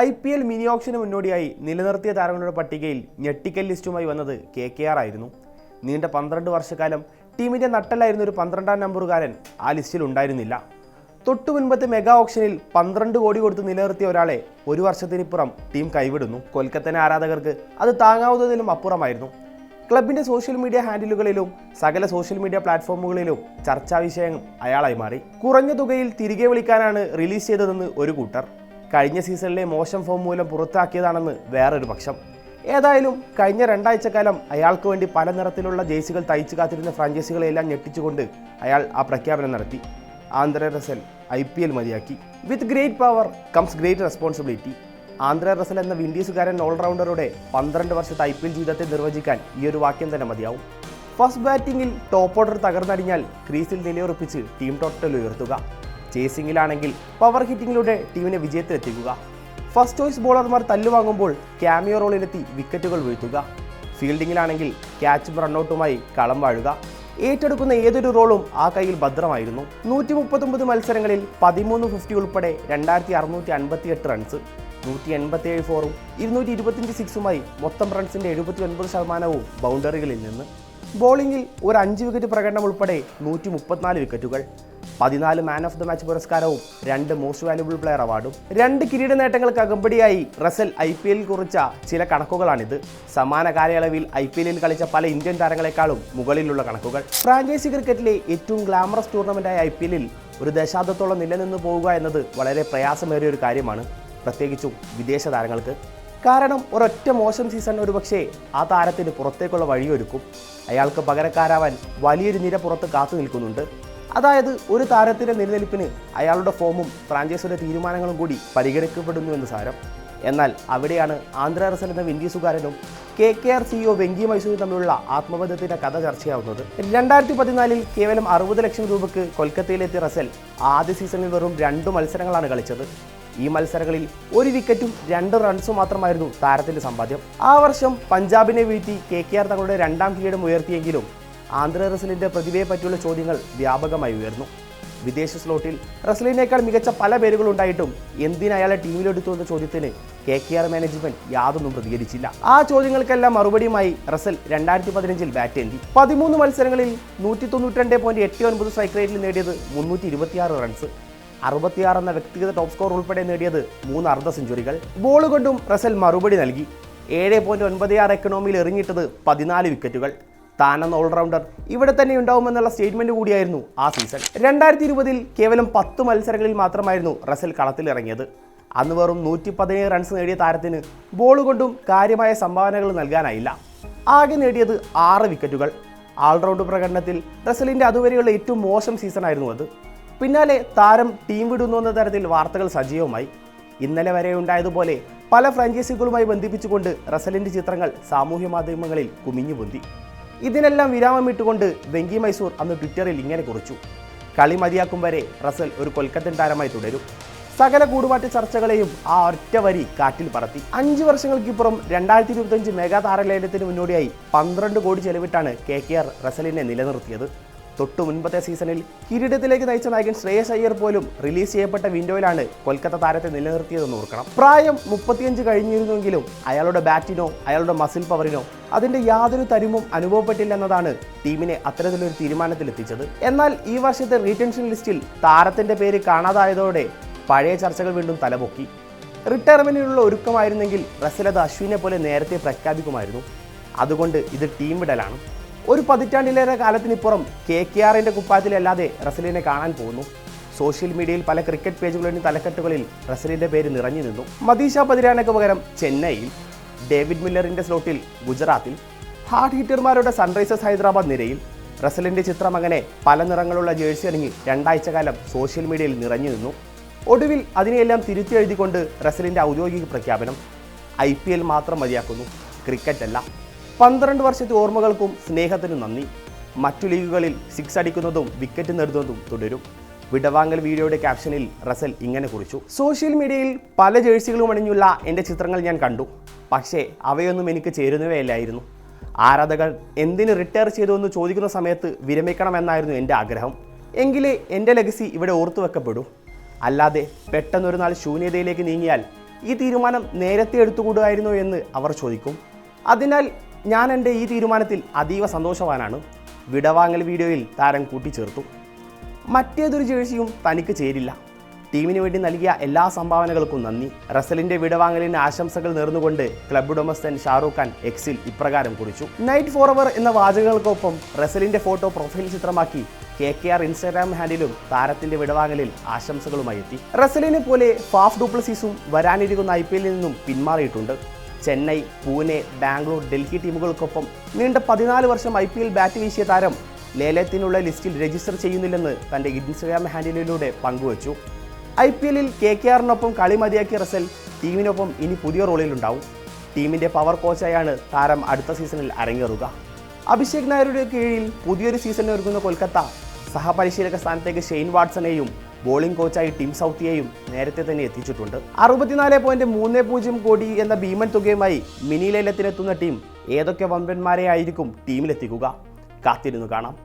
IPL mini ഓപ്ഷന് മുന്നോടിയായി നിലനിർത്തിയ താരങ്ങളുടെ പട്ടികയിൽ ഞെട്ടിക്കൽ ലിസ്റ്റുമായി വന്നത് KKR ആയിരുന്നു. നീണ്ട 12 വർഷക്കാലം ടീമിന്റെ നട്ടലായിരുന്ന ഒരു 12ാം നമ്പറുകാരൻ ആ ലിസ്റ്റിൽ ഉണ്ടായിരുന്നില്ല. തൊട്ടു മുൻപത്തെ മെഗാ ഓപ്ഷനിൽ 12 കോടി കൊടുത്ത് നിലനിർത്തിയ ഒരാളെ ഒരു വർഷത്തിനിപ്പുറം ടീം കൈവിടുന്നു. കൊൽക്കത്തൻ ആരാധകർക്ക് അത് താങ്ങാവുന്നതിലും അപ്പുറമായിരുന്നു. ക്ലബിന്റെ സോഷ്യൽ മീഡിയ ഹാൻഡിലുകളിലും സകല സോഷ്യൽ മീഡിയ പ്ലാറ്റ്ഫോമുകളിലും ചർച്ചാ വിഷയം അയാളായി മാറി. കുറഞ്ഞ തുകയിൽ തിരികെ വിളിക്കാനാണ് റിലീസ് ചെയ്തതെന്ന് ഒരു കൂട്ടർ, കഴിഞ്ഞ സീസണിലെ മോശം ഫോം മൂലം പുറത്താക്കിയതാണെന്ന് വേറൊരു പക്ഷം. ഏതായാലും കഴിഞ്ഞ 2 ആഴ്ചക്കാലം അയാൾക്ക് വേണ്ടി പല നിറത്തിലുള്ള ജേഴ്സികൾ തയ്ച്ചു കാത്തിരുന്ന ഫ്രാഞ്ചൈസികളെല്ലാം ഞെട്ടിച്ചുകൊണ്ട് അയാൾ ആ പ്രഖ്യാപനം നടത്തി. ആന്ദ്രെ റസൽ IPL മതിയാക്കി. With great power comes great responsibility. Andre Russell എന്ന വിൻഡീസുകാരൻ ഓൾറൗണ്ടറുടെ 12 വർഷത്തെ IPL ജീവിതത്തെ നിർവചിക്കാൻ ഈ ഒരു വാക്യം തന്നെ മതിയാവും. ഫസ്റ്റ് ബാറ്റിംഗിൽ ടോപ്പ് ഓർഡർ തകർന്നടിഞ്ഞാൽ ക്രീസിൽ നിലയുറപ്പിച്ച് ടീം ടോട്ടൽ ഉയർത്തുക. ചേസിംഗിലാണെങ്കിൽ പവർ ഹിറ്റിങ്ങിലൂടെ ടീമിനെ വിജയത്തിലെത്തിക്കുക. ഫസ്റ്റ് ചോയ്സ് ബോളർമാർ തല്ലുവാങ്ങുമ്പോൾ ക്യാമിയോ റോളിലെത്തി വിക്കറ്റുകൾ വീഴ്ത്തുക. ഫീൽഡിങ്ങിലാണെങ്കിൽ ക്യാച്ചും റണ്ണൌട്ടുമായി കളം വാഴുക. ഏറ്റെടുക്കുന്ന ഏതൊരു റോളും ആ കയ്യിൽ ഭദ്രമായിരുന്നു. 139 മത്സരങ്ങളിൽ 13 50 ഉൾപ്പെടെ 2658 റൺസ്, 187 ഫോറും 225 സിക്സുമായി മൊത്തം റൺസിന്റെ 79% ബൗണ്ടറികളിൽ നിന്ന്. ബോളിംഗിൽ ഒരു 5 വിക്കറ്റ് പ്രകടനം ഉൾപ്പെടെ 134 വിക്കറ്റുകൾ, 14 മാൻ ഓഫ് ദ മാച്ച് പുരസ്കാരവും 2 മോസ്റ്റ് വാല്യുബിൾ പ്ലെയർ അവാർഡും. 2 കിരീട നേട്ടങ്ങൾക്ക് അകമ്പടിയായി റസൽ IPL കുറിച്ച ചില കണക്കുകളാണിത്. സമാന കാലയളവിൽ IPL കളിച്ച പല ഇന്ത്യൻ താരങ്ങളെക്കാളും മുകളിലുള്ള കണക്കുകൾ. ഫ്രാഞ്ചൈസി ക്രിക്കറ്റിലെ ഏറ്റവും ഗ്ലാമറസ് ടൂർണമെന്റായ IPL ഒരു ദശാബ്ദത്തോളം നിലനിന്ന് പോവുക എന്നത് വളരെ പ്രയാസമേറിയ ഒരു കാര്യമാണ്, പ്രത്യേകിച്ചും വിദേശ താരങ്ങൾക്ക്. കാരണം ഒരൊറ്റ മോശം സീസൺ ഒരുപക്ഷെ ആ താരത്തിന് പുറത്തേക്കുള്ള വഴിയൊരുക്കും. അയാൾക്ക് പകരക്കാരാവാൻ വലിയൊരു നിര പുറത്ത് കാത്തു നിൽക്കുന്നുണ്ട്. അതായത് ഒരു താരത്തിൻ്റെ നിലനിൽപ്പിന് അയാളുടെ ഫോമും ഫ്രാഞ്ചൈസിയുടെ തീരുമാനങ്ങളും കൂടി പരിഗണിക്കപ്പെടുന്നു എന്ന് സാരം. എന്നാൽ അവിടെയാണ് ആന്ദ്രെ റസൽ എന്ന വിൻഡീസുകാരനും KKR CEO വെങ്കി മൈസൂരും തമ്മിലുള്ള ആത്മബന്ധത്തിൻ്റെ കഥ ചർച്ചയാവുന്നത്. 2014 കേവലം 60 ലക്ഷം രൂപയ്ക്ക് കൊൽക്കത്തയിലെത്തിയ റസൽ ആദ്യ സീസണിൽ വെറും 2 മത്സരങ്ങളാണ് കളിച്ചത്. ഈ മത്സരങ്ങളിൽ 1 വിക്കറ്റും 2 റൺസും മാത്രമായിരുന്നു താരത്തിന്റെ സമ്പാദ്യം. ആ വർഷം പഞ്ചാബിനെ വീഴ്ത്തി KKR തങ്ങളുടെ 2ാം കിരീടം ഉയർത്തിയെങ്കിലും ആന്ദ്രെ റസലിന്റെ പ്രതിഭയെ പറ്റിയുള്ള ചോദ്യങ്ങൾ വ്യാപകമായി ഉയർന്നു. വിദേശ സ്ലോട്ടിൽ റസലിനേക്കാൾ മികച്ച പല പേരുകളുണ്ടായിട്ടും എന്തിന് അയാളെ ടീമിലെടുത്തു എന്ന ചോദ്യത്തിന് KKR മാനേജ്മെന്റ് യാതൊന്നും പ്രതികരിച്ചില്ല. ആ ചോദ്യങ്ങൾക്കെല്ലാം മറുപടിയുമായി റസൽ 2015 ബാറ്റ് ഏന്തി. 13 മത്സരങ്ങളിൽ 192.89 സ്ട്രൈക്ക് റേറ്റിൽ നേടിയത് 326 റൺസ്, 66 എന്ന വ്യക്തിഗത ടോപ്പ് സ്കോർ ഉൾപ്പെടെ നേടിയത് 3 അർദ്ധ സെഞ്ചുറികൾ. ബോൾ കൊണ്ടും റസൽ മറുപടി നൽകി. 7.96 എക്കണോമിയിൽ എറിഞ്ഞിട്ടത് 14 വിക്കറ്റുകൾ. താനെന്ന ഓൾറൗണ്ടർ ഇവിടെ തന്നെ ഉണ്ടാവുമെന്നുള്ള സ്റ്റേറ്റ്മെന്റ് കൂടിയായിരുന്നു ആ സീസൺ. 2020 കേവലം 10 മത്സരങ്ങളിൽ മാത്രമായിരുന്നു റസൽ കളത്തിലിറങ്ങിയത്. അന്ന് വെറും 117 റൺസ് നേടിയ താരത്തിന് ബോൾ കൊണ്ടും കാര്യമായ സംഭാവനകൾ നൽകാനായില്ല. ആകെ നേടിയത് 6 വിക്കറ്റുകൾ. ഓൾറൗണ്ട് പ്രകടനത്തിൽ റസലിന്റെ അതുവരെയുള്ള ഏറ്റവും മോശം സീസണായിരുന്നു അത്. പിന്നാലെ താരം ടീം വിടുന്നു എന്ന തരത്തിൽ വാർത്തകൾ സജീവമായി. ഇന്നലെ വരെ ഉണ്ടായതുപോലെ പല ഫ്രാഞ്ചൈസികളുമായി ബന്ധിപ്പിച്ചുകൊണ്ട് റസലിന്റെ ചിത്രങ്ങൾ സാമൂഹ്യ മാധ്യമങ്ങളിൽ കുമിഞ്ഞു പൊന്തി. ഇതിനെല്ലാം വിരാമം ഇട്ടുകൊണ്ട് വെങ്കി മൈസൂർ അന്ന് ട്വിറ്ററിൽ ഇങ്ങനെ കുറിച്ചു: കളി മതിയാക്കും വരെ റസൽ ഒരു കൊൽക്കത്തൻ താരമായി തുടരും. സകല കൂടുമാറ്റ ചർച്ചകളെയും ആ ഒറ്റ വരി കാറ്റിൽ പറത്തി. 5 വർഷങ്ങൾക്കിപ്പുറം 2025 മെഗാ താരലേലത്തിന് മുന്നോടിയായി 12 കോടി ചെലവിട്ടാണ് KKR റസലിനെ നിലനിർത്തിയത്. തൊട്ടു മുൻപത്തെ സീസണിൽ കിരീടത്തിലേക്ക് നയിച്ച നായകൻ ശ്രേയസ് അയ്യർ പോലും റിലീസ് ചെയ്യപ്പെട്ട വിൻഡോയിലാണ് കൊൽക്കത്ത താരത്തെ നിലനിർത്തിയതെന്ന് ഓർക്കണം. പ്രായം 35 കഴിഞ്ഞിരുന്നെങ്കിലും അയാളുടെ ബാറ്റിനോ അയാളുടെ മസിൽ പവറിനോ അതിൻ്റെ യാതൊരു തരിമും അനുഭവപ്പെട്ടില്ല എന്നതാണ് ടീമിനെ അത്തരത്തിലൊരു തീരുമാനത്തിലെത്തിച്ചത്. എന്നാൽ ഈ വർഷത്തെ റീറ്റൻഷൻ ലിസ്റ്റിൽ താരത്തിൻ്റെ പേര് കാണാതായതോടെ പഴയ ചർച്ചകൾ വീണ്ടും തലപൊക്കി. റിട്ടയർമെന്റിനുള്ള ഒരുക്കമായിരുന്നെങ്കിൽ റസൽ അത് അശ്വിനെ പോലെ നേരത്തെ പ്രഖ്യാപിക്കുമായിരുന്നു. അതുകൊണ്ട് ഇത് ടീം വിടലാണ്. ഒരു പതിറ്റാണ്ടിലേറെ കാലത്തിനിപ്പുറം KKRന്റെ കുപ്പായത്തിലല്ലാതെ റസലിനെ കാണാൻ പോകുന്നു. സോഷ്യൽ മീഡിയയിൽ പല ക്രിക്കറ്റ് പേജുകളുടെയും തലക്കെട്ടുകളിൽ റസലിന്റെ പേര് നിറഞ്ഞു നിന്നു. മദീഷ പതിരാനയ്ക്ക് പകരം ചെന്നൈയിൽ, ഡേവിഡ് മില്ലറിന്റെ സ്ലോട്ടിൽ ഗുജറാത്തിൽ, ഹാർഡ് ഹിറ്റർമാരുടെ സൺറൈസേഴ്സ് ഹൈദരാബാദ് നിരയിൽ റസലിന്റെ ചിത്രം അങ്ങനെ പല നിറങ്ങളുള്ള ജേഴ്സി അണിഞ്ഞ് 2 ആഴ്ചക്കാലം സോഷ്യൽ മീഡിയയിൽ നിറഞ്ഞു നിന്നു. ഒടുവിൽ അതിനെയെല്ലാം തിരുത്തി എഴുതിക്കൊണ്ട് റസലിന്റെ ഔദ്യോഗിക പ്രഖ്യാപനം: IPL മാത്രം മതിയാക്കുന്നു, ക്രിക്കറ്റ് അല്ല. 12 വർഷത്തെ ഓർമ്മകൾക്കും സ്നേഹത്തിനും നന്ദി. മറ്റു ലീഗുകളിൽ 6 അടിക്കുന്നതും വിക്കറ്റ് നേടുന്നതും തുടരും. വിടവാങ്ങൽ വീഡിയോയുടെ ക്യാപ്ഷനിൽ റസൽ ഇങ്ങനെ കുറിച്ചു: സോഷ്യൽ മീഡിയയിൽ പല ജേഴ്സികളും അണിഞ്ഞുള്ള എൻ്റെ ചിത്രങ്ങൾ ഞാൻ കണ്ടു. പക്ഷേ അവയൊന്നും എനിക്ക് ചേരുന്നവയല്ലായിരുന്നു. ആരാധകർ എന്തിന് റിട്ടയർ ചെയ്തു എന്ന് ചോദിക്കുന്ന സമയത്ത് വിരമിക്കണമെന്നായിരുന്നു എൻ്റെ ആഗ്രഹം. എങ്കിലേ എൻ്റെ ലെഗസി ഇവിടെ ഓർത്തു വെക്കപ്പെടൂ. അല്ലാതെ പെട്ടെന്നൊരു നാൾ ശൂന്യതയിലേക്ക് നീങ്ങിയാൽ ഈ തീരുമാനം നേരത്തെ എടുത്തുകൂടുമായിരുന്നോ എന്ന് അവർ ചോദിക്കും. അതിനാൽ ഞാൻ എൻ്റെ ഈ തീരുമാനത്തിൽ അതീവ സന്തോഷവാനാണ്. വിടവാങ്ങൽ വീഡിയോയിൽ താരം കൂട്ടിച്ചേർത്തു. മറ്റേതൊരു ജേഴ്സിയും തനിക്ക് ചേരില്ല. ടീമിന് വേണ്ടി നൽകിയ എല്ലാ സംഭാവനകൾക്കും നന്ദി. റസലിന്റെ വിടവാങ്ങലിന് ആശംസകൾ നേർന്നുകൊണ്ട് ക്ലബ് ഉടമസ്ഥൻ ഷാറൂഖ് ഖാൻ എക്സിൽ ഇപ്രകാരം കുറിച്ചു. നൈറ്റ് ഫോറെവർ എന്ന വാചകങ്ങൾക്കൊപ്പം റസലിന്റെ ഫോട്ടോ പ്രൊഫൈൽ ചിത്രമാക്കി KKR ഇൻസ്റ്റാഗ്രാം ഹാൻഡിലും താരത്തിന്റെ വിടവാങ്ങലിൽ ആശംസകളുമായി എത്തി. റസലിനെ പോലെ ഫാഫ് ഡുപ്ലസീസും വരാനിരിക്കുന്ന IPL നിന്നും പിന്മാറിയിട്ടുണ്ട്. ചെന്നൈ, പൂനെ, ബാംഗ്ലൂർ, ഡൽഹി ടീമുകൾക്കൊപ്പം നീണ്ട 14 വർഷം IPL ബാറ്റ് വീശിയ താരം ലേലത്തിനുള്ള ലിസ്റ്റിൽ രജിസ്റ്റർ ചെയ്യുന്നില്ലെന്ന് തന്റെ ഇൻസ്റ്റാഗ്രാം ഹാൻഡിലിലൂടെ പങ്കുവച്ചു. IPLൽ KKRനൊപ്പം കളി മതിയാക്കിയ റസൽ ടീമിനൊപ്പം ഇനി പുതിയ റോളിലുണ്ടാവും. ടീമിന്റെ പവർ കോച്ചായാണ് താരം അടുത്ത സീസണിൽ അരങ്ങേറുക. അഭിഷേക് നായരുടെ കീഴിൽ പുതിയൊരു സീസണിന് ഒരുങ്ങുന്ന കൊൽക്കത്ത സഹപരിശീലക സ്ഥാനത്തേക്ക് ഷെയ്ൻ വാട്സണെയും ബോളിംഗ് കോച്ചായി ടിം സൗത്തിയെയും നേരത്തെ തന്നെ എത്തിച്ചിട്ടുണ്ട്. 64.30 കോടി എന്ന ഭീമൻ തുകയുമായി മിനി ലേലത്തിനെത്തുന്ന ടീം ഏതൊക്കെ വമ്പന്മാരെ ആയിരിക്കും ടീമിലെത്തിക്കുക? കാത്തിരുന്നു കാണാം.